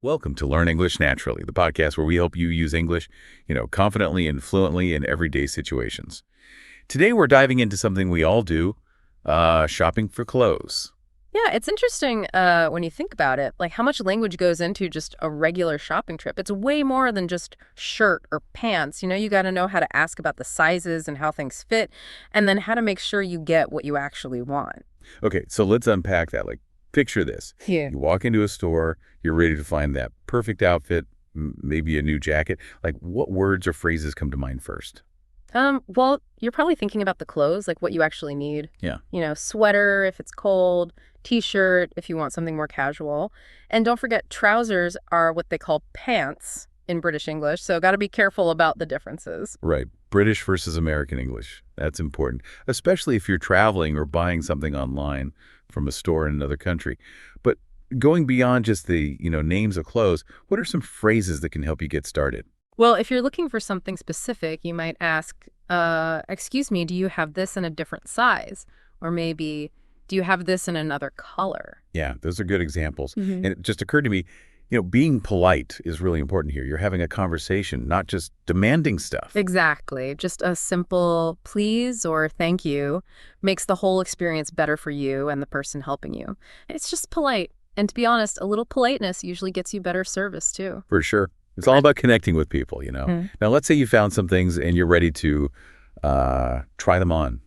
Welcome to Learn English Naturally, the podcast where we help you use English, confidently and fluently in everyday situations. Today, we're diving into something we all do, shopping for clothes. Yeah, it's interesting when you think about it, like how much language goes into just a regular shopping trip. It's way more than just shirt or pants. You got to know how to ask about the sizes and how things fit, and then how to make sure you get what you actually want. Okay, so let's unpack that. Picture this. Yeah. You walk into a store, you're ready to find that perfect outfit, maybe a new jacket. What words or phrases come to mind first? Well, you're probably thinking about the clothes, like what you actually need. Yeah. Sweater if it's cold, t-shirt if you want something more casual. And don't forget, trousers are what they call pants in British English, so got to be careful about the differences. Right. British versus American English. That's important, especially if you're traveling or buying something online from a store in another country. But going beyond just the, names of clothes, what are some phrases that can help you get started? Well, if you're looking for something specific, you might ask, excuse me, do you have this in a different size? Or maybe, do you have this in another color? Yeah, those are good examples. Hmm. And it just occurred to me, being polite is really important here. You're having a conversation, not just demanding stuff. Exactly. Just a simple please or thank you makes the whole experience better for you and the person helping you. It's just polite. And to be honest, a little politeness usually gets you better service too. For sure. It's all about connecting with people. Mm. Now, let's say you found some things and you're ready to try them on.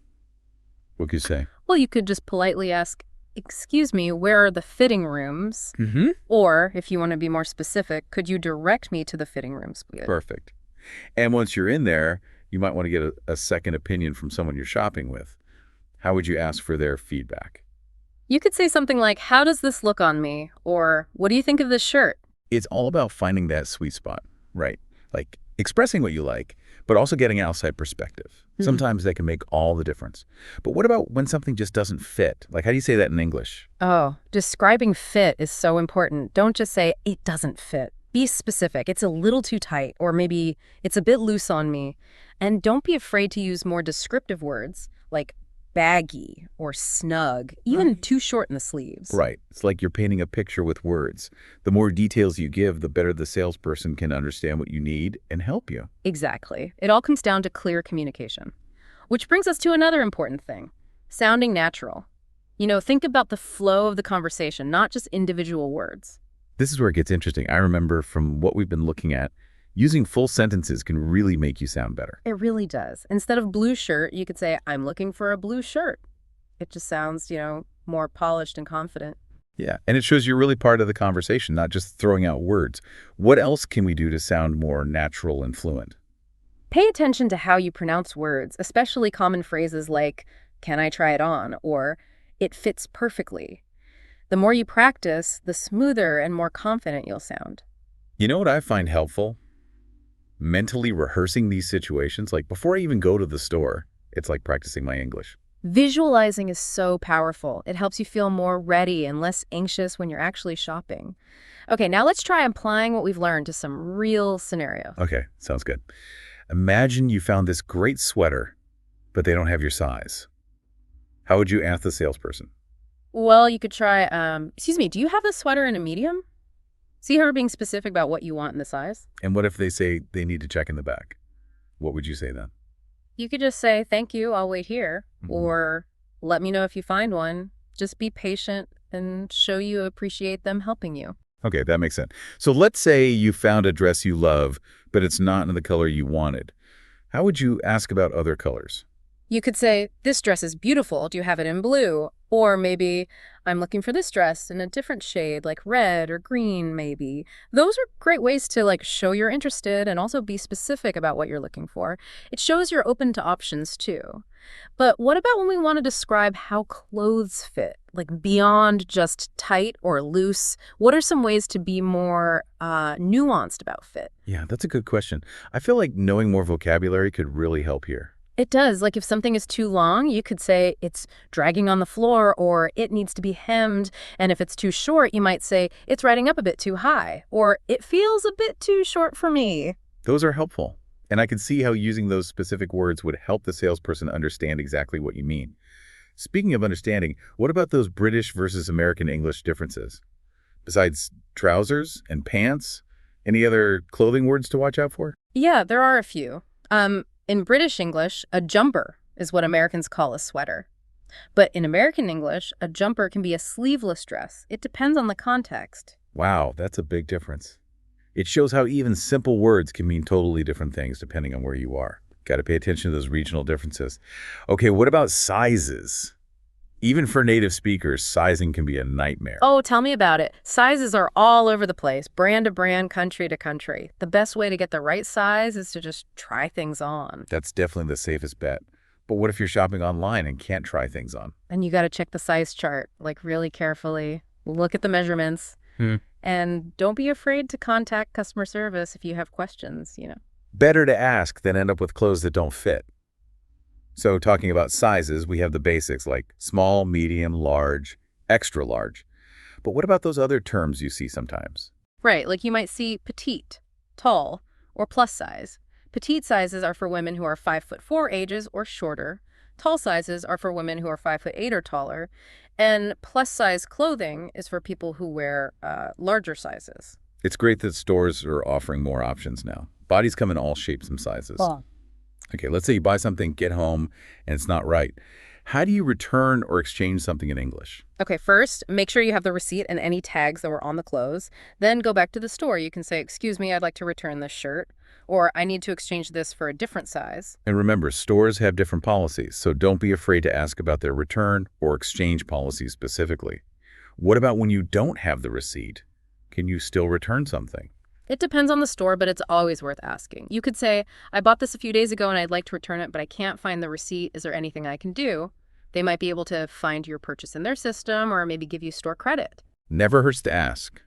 What could you say? Well, you could just politely ask, excuse me, where are the fitting rooms? Mm-hmm. Or, if you want to be more specific, could you direct me to the fitting rooms, please? Perfect. And once you're in there, you might want to get a second opinion from someone you're shopping with. How would you ask for their feedback? You could say something like, how does this look on me? Or, what do you think of this shirt? It's all about finding that sweet spot, right? Like expressing what you like, but also getting an outside perspective. Mhm. Sometimes that can make all the difference. But what about when something just doesn't fit? How do you say that in English? Oh, describing fit is so important. Don't just say, it doesn't fit. Be specific. It's a little too tight, or maybe it's a bit loose on me. And don't be afraid to use more descriptive words like baggy or snug, even too short in the sleeves. Right. It's like you're painting a picture with words. The more details you give, the better the salesperson can understand what you need and help you. Exactly. It all comes down to clear communication. Which brings us to another important thing, sounding natural. Think about the flow of the conversation, not just individual words. This is where it gets interesting. I remember from what we've been looking at, using full sentences can really make you sound better. It really does. Instead of blue shirt, you could say, I'm looking for a blue shirt. It just sounds, more polished and confident. Yeah, and it shows you're really part of the conversation, not just throwing out words. What else can we do to sound more natural and fluent? Pay attention to how you pronounce words, especially common phrases like, can I try it on? Or, it fits perfectly. The more you practice, the smoother and more confident you'll sound. You know what I find helpful? Mentally rehearsing these situations. Before I even go to the store, it's like practicing my English. Visualizing is so powerful. It helps you feel more ready and less anxious when you're actually shopping. Okay, now let's try applying what we've learned to some real scenarios. Okay, sounds good. Imagine you found this great sweater, but they don't have your size. How would you ask the salesperson? Well, you could try, excuse me, do you have a sweater in a medium? See how we're being specific about what you want in the size? And what if they say they need to check in the back? What would you say then? You could just say, thank you, I'll wait here. Mhm. Or let me know if you find one. Just be patient and show you appreciate them helping you. Okay, that makes sense. So let's say you found a dress you love, but it's not in the color you wanted. How would you ask about other colors? You could say, this dress is beautiful. Do you have it in blue? Or maybe, I'm looking for this dress in a different shade, like red or green, maybe. Those are great ways to show you're interested and also be specific about what you're looking for. It shows you're open to options too. But what about when we want to describe how clothes fit, beyond just tight or loose? What are some ways to be more nuanced about fit? Yeah, that's a good question. I feel like knowing more vocabulary could really help here. It does. If something is too long, you could say it's dragging on the floor or it needs to be hemmed. And if it's too short, you might say it's riding up a bit too high or it feels a bit too short for me. Those are helpful. And I can see how using those specific words would help the salesperson understand exactly what you mean. Speaking of understanding, what about those British versus American English differences? Besides trousers and pants, any other clothing words to watch out for? Yeah, there are a few. In British English, a jumper is what Americans call a sweater. But in American English, a jumper can be a sleeveless dress. It depends on the context. Wow, that's a big difference. It shows how even simple words can mean totally different things depending on where you are. Got to pay attention to those regional differences. Okay, what about sizes? Even for native speakers, sizing can be a nightmare. Oh, tell me about it. Sizes are all over the place, brand to brand, country to country. The best way to get the right size is to just try things on. That's definitely the safest bet. But what if you're shopping online and can't try things on? And you got to check the size chart, like really carefully. Look at the measurements. And don't be afraid to contact customer service if you have questions. Better to ask than end up with clothes that don't fit. So talking about sizes, we have the basics like small, medium, large, extra large. But what about those other terms you see sometimes? Right, like you might see petite, tall, or plus size. Petite sizes are for women who are 5'4" ages or shorter. Tall sizes are for women who are 5'8" or taller. And plus size clothing is for people who wear larger sizes. It's great that stores are offering more options now. Bodies come in all shapes and sizes. Cool. Okay, let's say you buy something, get home, and it's not right. How do you return or exchange something in English? Okay, first, make sure you have the receipt and any tags that were on the clothes. Then go back to the store. You can say, "Excuse me, I'd like to return this shirt," or "I need to exchange this for a different size." And remember, stores have different policies, so don't be afraid to ask about their return or exchange policies specifically. What about when you don't have the receipt? Can you still return something? It depends on the store, but it's always worth asking. You could say, "I bought this a few days ago and I'd like to return it, but I can't find the receipt. Is there anything I can do?" They might be able to find your purchase in their system or maybe give you store credit. Never hurts to ask.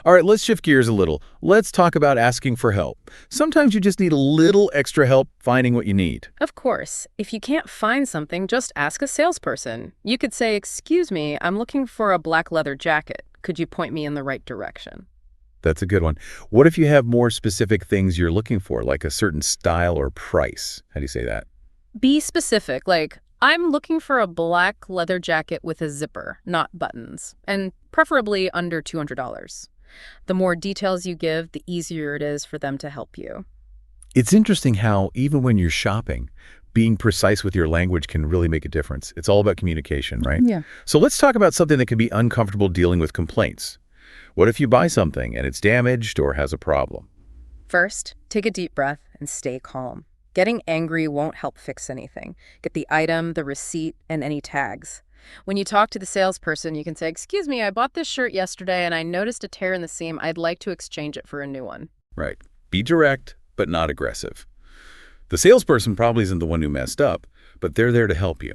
All right, let's shift gears a little. Let's talk about asking for help. Sometimes you just need a little extra help finding what you need. Of course, if you can't find something, just ask a salesperson. You could say, "Excuse me, I'm looking for a black leather jacket. Could you point me in the right direction?" That's a good one. What if you have more specific things you're looking for, like a certain style or price? How do you say that? Be specific, like, "I'm looking for a black leather jacket with a zipper, not buttons, and preferably under $200. The more details you give, the easier it is for them to help you. It's interesting how, even when you're shopping, being precise with your language can really make a difference. It's all about communication, right? Yeah. So let's talk about something that can be uncomfortable dealing with complaints. What if you buy something and it's damaged or has a problem? First, take a deep breath and stay calm. Getting angry won't help fix anything. Get the item, the receipt, and any tags. When you talk to the salesperson, you can say, "Excuse me, I bought this shirt yesterday and I noticed a tear in the seam. I'd like to exchange it for a new one." Right. Be direct, but not aggressive. The salesperson probably isn't the one who messed up, but they're there to help you.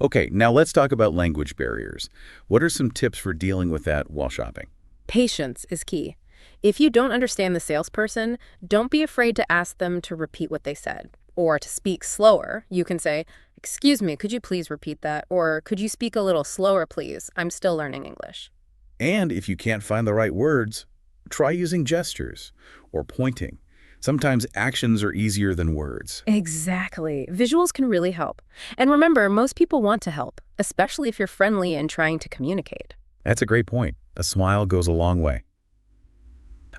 Okay, now let's talk about language barriers. What are some tips for dealing with that while shopping? Patience is key. If you don't understand the salesperson, don't be afraid to ask them to repeat what they said or to speak slower. You can say, "Excuse me, could you please repeat that?" Or, "Could you speak a little slower, please? I'm still learning English." And if you can't find the right words, try using gestures or pointing. Sometimes actions are easier than words. Exactly. Visuals can really help. And remember, most people want to help, especially if you're friendly and trying to communicate. That's a great point. A smile goes a long way.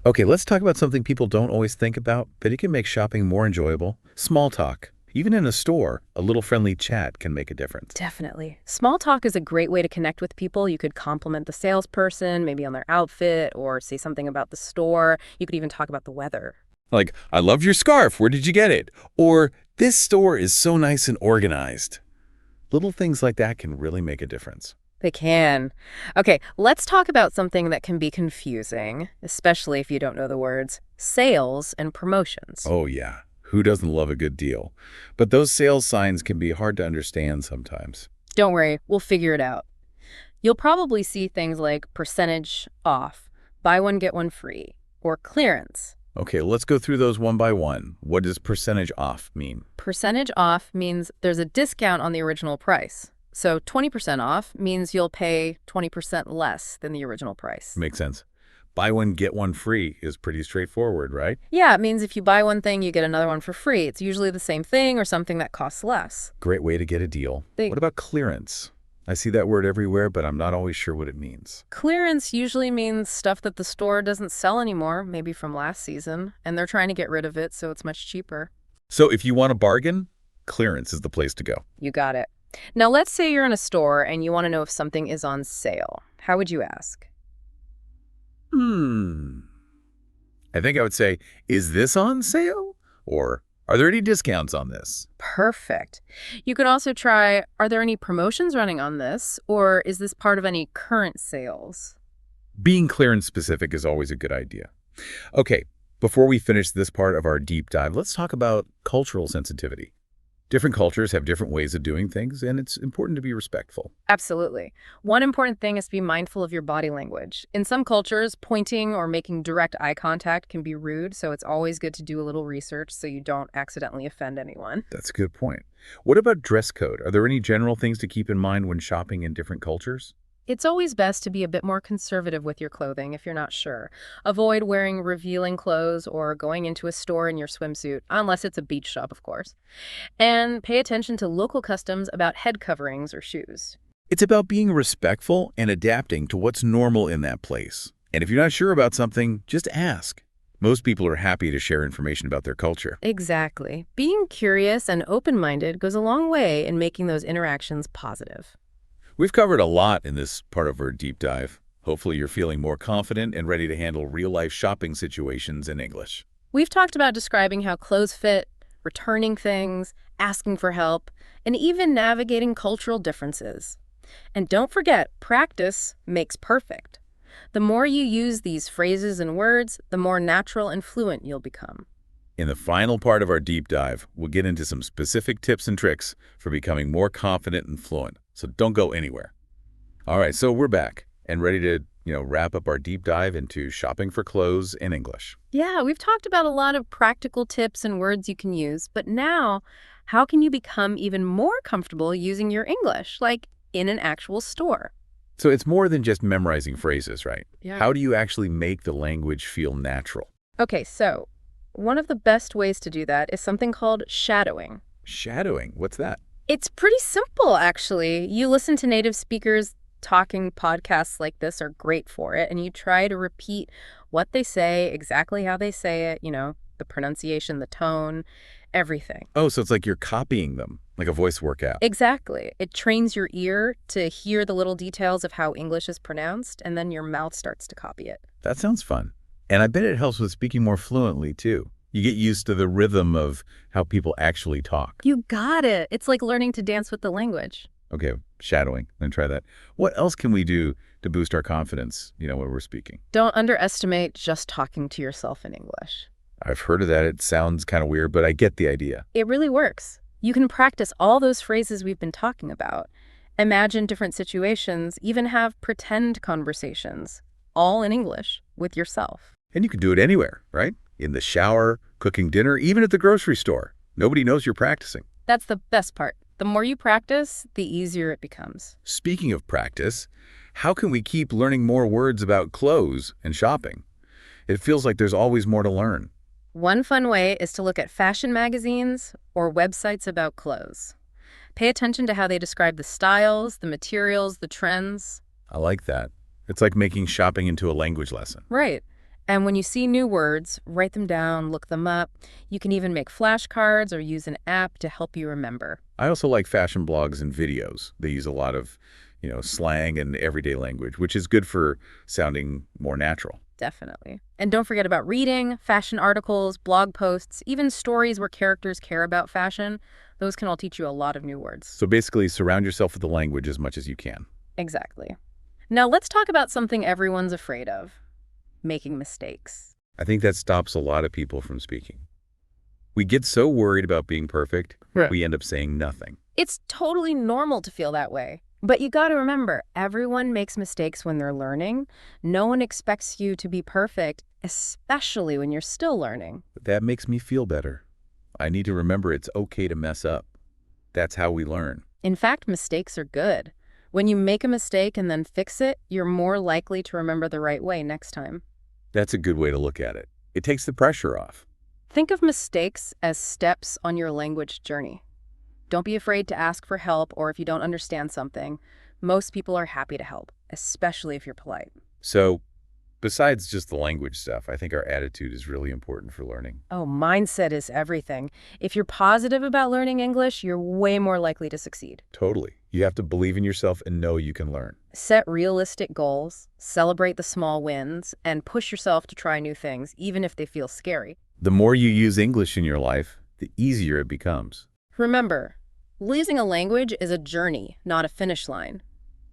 Okay, let's talk about something people don't always think about, but it can make shopping more enjoyable. Small talk. Even in a store, a little friendly chat can make a difference. Definitely. Small talk is a great way to connect with people. You could compliment the salesperson, maybe on their outfit, or say something about the store. You could even talk about the weather. Like, "I love your scarf. Where did you get it?" Or, "This store is so nice and organized." Little things like that can really make a difference. They can. Okay, let's talk about something that can be confusing, especially if you don't know the words: sales and promotions. Oh, yeah. Who doesn't love a good deal? But those sales signs can be hard to understand sometimes. Don't worry, we'll figure it out. You'll probably see things like percentage off, buy one, get one free, or clearance. Okay, let's go through those one by one. What does percentage off mean? Percentage off means there's a discount on the original price. So 20% off means you'll pay 20% less than the original price. Makes sense. Buy one, get one free is pretty straightforward, right? Yeah, it means if you buy one thing, you get another one for free. It's usually the same thing or something that costs less. Great way to get a deal. What about clearance? I see that word everywhere, but I'm not always sure what it means. Clearance usually means stuff that the store doesn't sell anymore, maybe from last season, and they're trying to get rid of it so it's much cheaper. So if you want a bargain, clearance is the place to go. You got it. Now, let's say you're in a store and you want to know if something is on sale. How would you ask? I think I would say, is this on sale? Or are there any discounts on this? Perfect. You could also try, are there any promotions running on this? Or is this part of any current sales? Being clear and specific is always a good idea. Okay, before we finish this part of our deep dive, let's talk about cultural sensitivity. Different cultures have different ways of doing things, and it's important to be respectful. Absolutely. One important thing is to be mindful of your body language. In some cultures, pointing or making direct eye contact can be rude, so it's always good to do a little research so you don't accidentally offend anyone. That's a good point. What about dress code? Are there any general things to keep in mind when shopping in different cultures? It's always best to be a bit more conservative with your clothing if you're not sure. Avoid wearing revealing clothes or going into a store in your swimsuit, unless it's a beach shop, of course. And pay attention to local customs about head coverings or shoes. It's about being respectful and adapting to what's normal in that place. And if you're not sure about something, just ask. Most people are happy to share information about their culture. Exactly. Being curious and open-minded goes a long way in making those interactions positive. We've covered a lot in this part of our deep dive. Hopefully you're feeling more confident and ready to handle real-life shopping situations in English. We've talked about describing how clothes fit, returning things, asking for help, and even navigating cultural differences. And don't forget, practice makes perfect. The more you use these phrases and words, the more natural and fluent you'll become. In the final part of our deep dive, we'll get into some specific tips and tricks for becoming more confident and fluent. So don't go anywhere. All right, so we're back and ready to, wrap up our deep dive into shopping for clothes in English. Yeah, we've talked about a lot of practical tips and words you can use, but now, how can you become even more comfortable using your English, like in an actual store? So it's more than just memorizing phrases, right? Yeah. How do you actually make the language feel natural? Okay, so one of the best ways to do that is something called shadowing. Shadowing, what's that? It's pretty simple, actually. You listen to native speakers. Talking podcasts like this are great for it, and you try to repeat what they say, exactly how they say it, the pronunciation, the tone, everything. Oh, so it's like you're copying them, like a voice workout. Exactly. It trains your ear to hear the little details of how English is pronounced, and then your mouth starts to copy it. That sounds fun. And I bet it helps with speaking more fluently, too. You get used to the rhythm of how people actually talk. You got it. It's like learning to dance with the language. Okay, shadowing. Let me try that. What else can we do to boost our confidence, when we're speaking? Don't underestimate just talking to yourself in English. I've heard of that. It sounds kind of weird, but I get the idea. It really works. You can practice all those phrases we've been talking about. Imagine different situations, even have pretend conversations, all in English, with yourself. And you can do it anywhere, right? In the shower, cooking dinner, even at the grocery store. Nobody knows you're practicing. That's the best part. The more you practice, the easier it becomes. Speaking of practice, how can we keep learning more words about clothes and shopping? It feels like there's always more to learn. One fun way is to look at fashion magazines or websites about clothes. Pay attention to how they describe the styles, the materials, the trends. I like that. It's like making shopping into a language lesson. Right. And when you see new words, write them down, look them up. You can even make flashcards or use an app to help you remember. I also like fashion blogs and videos. They use a lot of, slang and everyday language, which is good for sounding more natural. Definitely. And don't forget about reading, fashion articles, blog posts, even stories where characters care about fashion. Those can all teach you a lot of new words. So basically, surround yourself with the language as much as you can. Exactly. Now let's talk about something everyone's afraid of. Making mistakes. I think that stops a lot of people from speaking. We get so worried about being perfect, we end up saying nothing. It's totally normal to feel that way. But you got to remember, everyone makes mistakes when they're learning. No one expects you to be perfect, especially when you're still learning. That makes me feel better. I need to remember it's okay to mess up. That's how we learn. In fact, mistakes are good. When you make a mistake and then fix it, you're more likely to remember the right way next time. That's a good way to look at it. It takes the pressure off. Think of mistakes as steps on your language journey. Don't be afraid to ask for help, or if you don't understand something, Most people are happy to help, especially if you're polite. So, besides just the language stuff, I think our attitude is really important for learning. Oh, mindset is everything. If you're positive about learning English, you're way more likely to succeed. Totally. You have to believe in yourself and know you can learn. Set realistic goals, celebrate the small wins, and push yourself to try new things, even if they feel scary. The more you use English in your life, the easier it becomes. Remember, learning a language is a journey, not a finish line.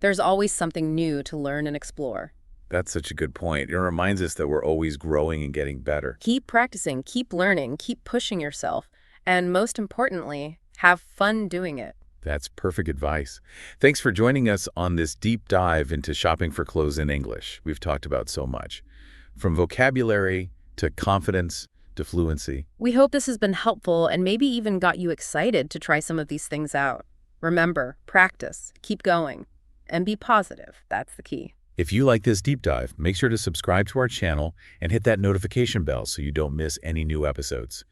There's always something new to learn and explore. That's such a good point. It reminds us that we're always growing and getting better. Keep practicing, keep learning, keep pushing yourself, and most importantly, have fun doing it. That's perfect advice. Thanks for joining us on this deep dive into shopping for clothes in English. We've talked about so much, from vocabulary to confidence to fluency. We hope this has been helpful and maybe even got you excited to try some of these things out. Remember, practice, keep going, and be positive. That's the key. If you like this deep dive, make sure to subscribe to our channel and hit that notification bell so you don't miss any new episodes.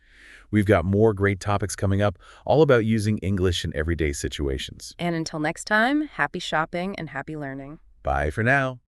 We've got more great topics coming up, all about using English in everyday situations. And until next time, happy shopping and happy learning. Bye for now.